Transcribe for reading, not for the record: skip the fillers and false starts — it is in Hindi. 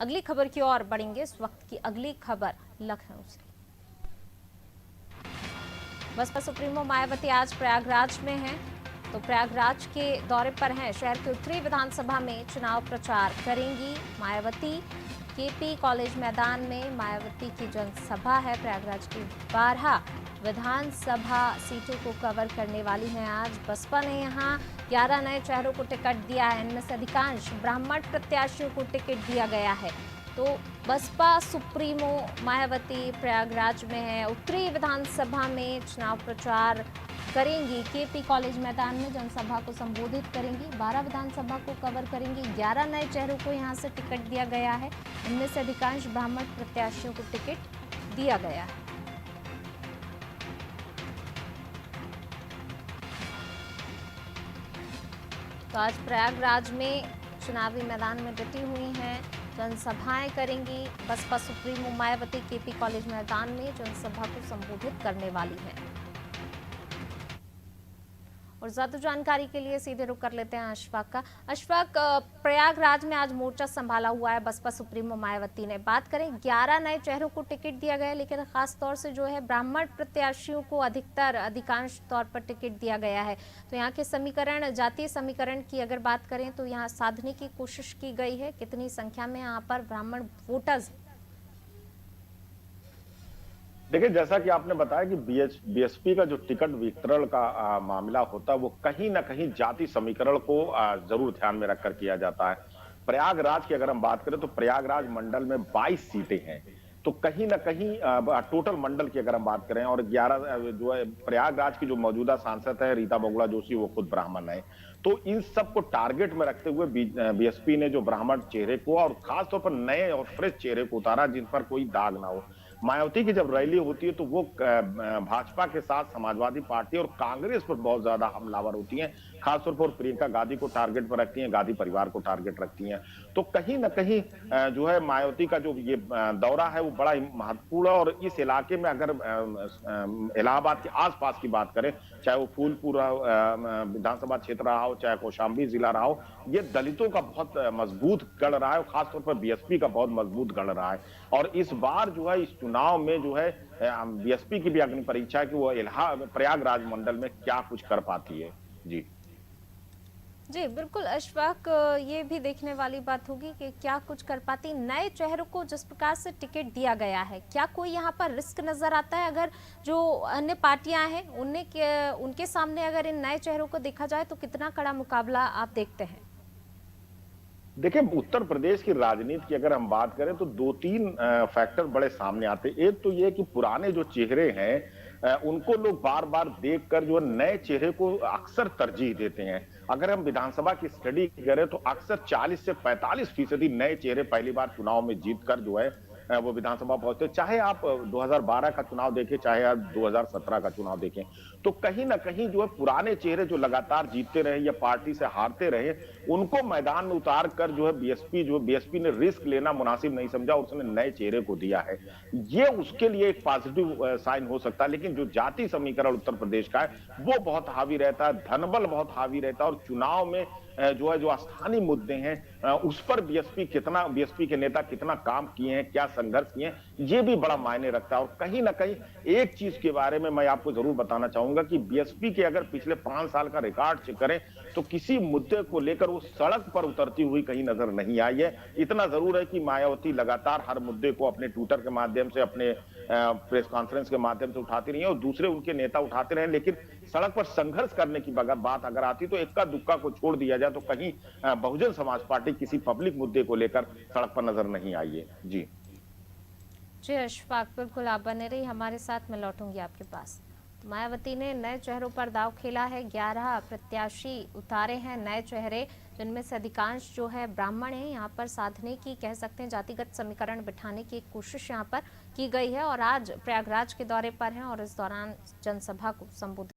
अगली खबर की ओर बढ़ेंगे। इस वक्त की अगली खबर लखनऊ से। बसपा सुप्रीमो मायावती आज प्रयागराज में हैं, तो प्रयागराज के दौरे पर हैं। शहर के उत्तरी विधानसभा में चुनाव प्रचार करेंगी मायावती। केपी कॉलेज मैदान में मायावती की जनसभा है। प्रयागराज की 12 विधानसभा सीटों को कवर करने वाली हैं। आज बसपा ने यहां 11 नए चेहरों को टिकट दिया है। इनमें से अधिकांश ब्राह्मण प्रत्याशियों को टिकट दिया गया है। तो बसपा सुप्रीमो मायावती प्रयागराज में है। उत्तरी विधानसभा में चुनाव प्रचार करेंगी। केपी कॉलेज मैदान में जनसभा को संबोधित करेंगी। 12 विधानसभा को कवर करेंगी। 11 नए चेहरों को यहां से टिकट दिया गया है। इनमें से अधिकांश ब्राह्मण प्रत्याशियों को टिकट दिया गया है। तो आज प्रयागराज में चुनावी मैदान में डटी हुई हैं, जनसभाएं करेंगी। Baspa supremo Mayawati KP college मैदान में जनसभा को संबोधित करने वाली हैं। और ज्यादा जानकारी के लिए सीधे रुख कर लेते हैं अशफाक का। अशफाक, प्रयागराज में आज मोर्चा संभाला हुआ है बसपा सुप्रीमो मायावती ने। बात करें, 11 नए चेहरों को टिकट दिया गया है, लेकिन खास तौर से जो है ब्राह्मण प्रत्याशियों को अधिकांश तौर पर टिकट दिया गया है। तो यहाँ के समीकरण, जातीय समीकरण की अगर बात करें तो यहाँ साधने की कोशिश की गई है। कितनी संख्या में यहाँ पर ब्राह्मण वोटर्स? देखिए, जैसा कि आपने बताया कि बीएसपी का जो टिकट वितरण का मामला होता है, वो कहीं ना कहीं जाति समीकरण को जरूर ध्यान में रखकर किया जाता है। प्रयागराज की अगर हम बात करें तो प्रयागराज मंडल में 22 सीटें हैं। तो कहीं ना कहीं टोटल मंडल की अगर हम बात करें, और 11 जो है प्रयागराज की जो मौजूदा सांसद है रीता बहुगुणा जोशी, वो खुद ब्राह्मण है। तो इन सब को टारगेट में रखते हुए बीएसपी ने जो ब्राह्मण चेहरे को और खासतौर पर नए और फ्रेश चेहरे को उतारा, जिन पर कोई दाग ना हो। मायावती की जब रैली होती है तो वो भाजपा के साथ समाजवादी पार्टी और कांग्रेस पर बहुत ज्यादा हमलावर होती हैं। खासतौर पर प्रियंका गांधी को टारगेट पर रखती हैं, गांधी परिवार को टारगेट रखती हैं। तो कहीं ना कहीं जो है मायावती का जो ये दौरा है वो बड़ा ही महत्वपूर्ण है। और इस इलाके में अगर इलाहाबाद के आसपास की बात करें, चाहे वो फूलपुर विधानसभा क्षेत्र रहा हो, चाहे कौशाम्बी जिला रहा हो, ये दलितों का बहुत मजबूत गढ़ रहा है, खासतौर पर बीएसपी का बहुत मजबूत गढ़ रहा है। और इस बार जो है इस चुनाव में जो है बीएसपी की भी अग्नि परीक्षा है कि वो प्रयागराज मंडल में क्या कुछ कर पाती है। जी जी बिल्कुल अशफाक, ये भी देखने वाली बात होगी कि क्या कुछ कर पाती। नए चेहरों को जिस प्रकार से टिकट दिया गया है, क्या कोई यहाँ पर रिस्क नजर आता है? अगर जो अन्य पार्टियां हैं उनके सामने अगर इन नए चेहरों को देखा जाए तो कितना कड़ा मुकाबला आप देखते हैं? देखिए, उत्तर प्रदेश की राजनीति की अगर हम बात करें तो दो तीन फैक्टर बड़े सामने आते हैं। एक तो ये कि पुराने जो चेहरे हैं उनको लोग बार बार देखकर जो नए चेहरे को अक्सर तरजीह देते हैं। अगर हम विधानसभा की स्टडी करें तो अक्सर 40 से 45% नए चेहरे पहली बार चुनाव में जीतकर जो है वो विधानसभा पहुंचते। चाहे आप 2012 का चुनाव देखें, चाहे आप 2017 का चुनाव देखें, तो कहीं ना कहीं जो है पुराने चेहरे जो लगातार जीतते रहे या पार्टी से हारते रहे, उनको मैदान में उतार कर जो है बीएसपी ने रिस्क लेना मुनासिब नहीं समझा, उसने नए चेहरे को दिया है। ये उसके लिए एक पॉजिटिव साइन हो सकता है। लेकिन जो जाति समीकरण उत्तर प्रदेश का है वो बहुत हावी रहता है, धनबल बहुत हावी रहता है। और चुनाव में जो है जो स्थानीय मुद्दे हैं उस पर बीएसपी के नेता कितना काम किए हैं, क्या संघर्ष किए हैं, ये भी बड़ा मायने रखता है। और कहीं ना कहीं एक चीज के बारे में मैं आपको जरूर बताना चाहूंगा कि बीएसपी के अगर पिछले 5 साल का रिकॉर्ड चेक करें तो किसी मुद्दे को लेकर वो सड़क पर उतरती हुई कहीं नजर नहीं आई है। इतना जरूर है कि मायावती लगातार हर मुद्दे को अपने ट्विटर के माध्यम से, अपने प्रेस कॉन्फ्रेंस के माध्यम से उठाती रही है और दूसरे उनके नेता उठाते रहे। लेकिन सड़क पर संघर्ष करने की बात अगर आती तो इक्का दुक्का को छोड़ दिया जाए तो कहीं बहुजन समाज पार्टी किसी पब्लिक मुद्दे को लेकर सड़क पर नजर नहीं आई है। जी जी अशफाक, बिल्कुल आप बने रही हमारे साथ, मैं लौटूंगी आपके पास। तो मायावती ने नए चेहरों पर दाव खेला है। 11 प्रत्याशी उतारे हैं नए चेहरे, जिनमें से अधिकांश जो है ब्राह्मण हैं। यहाँ पर साधने की, कह सकते हैं जातिगत समीकरण बिठाने की कोशिश यहाँ पर की गई है। और आज प्रयागराज के दौरे पर हैं और इस दौरान जनसभा को संबोधित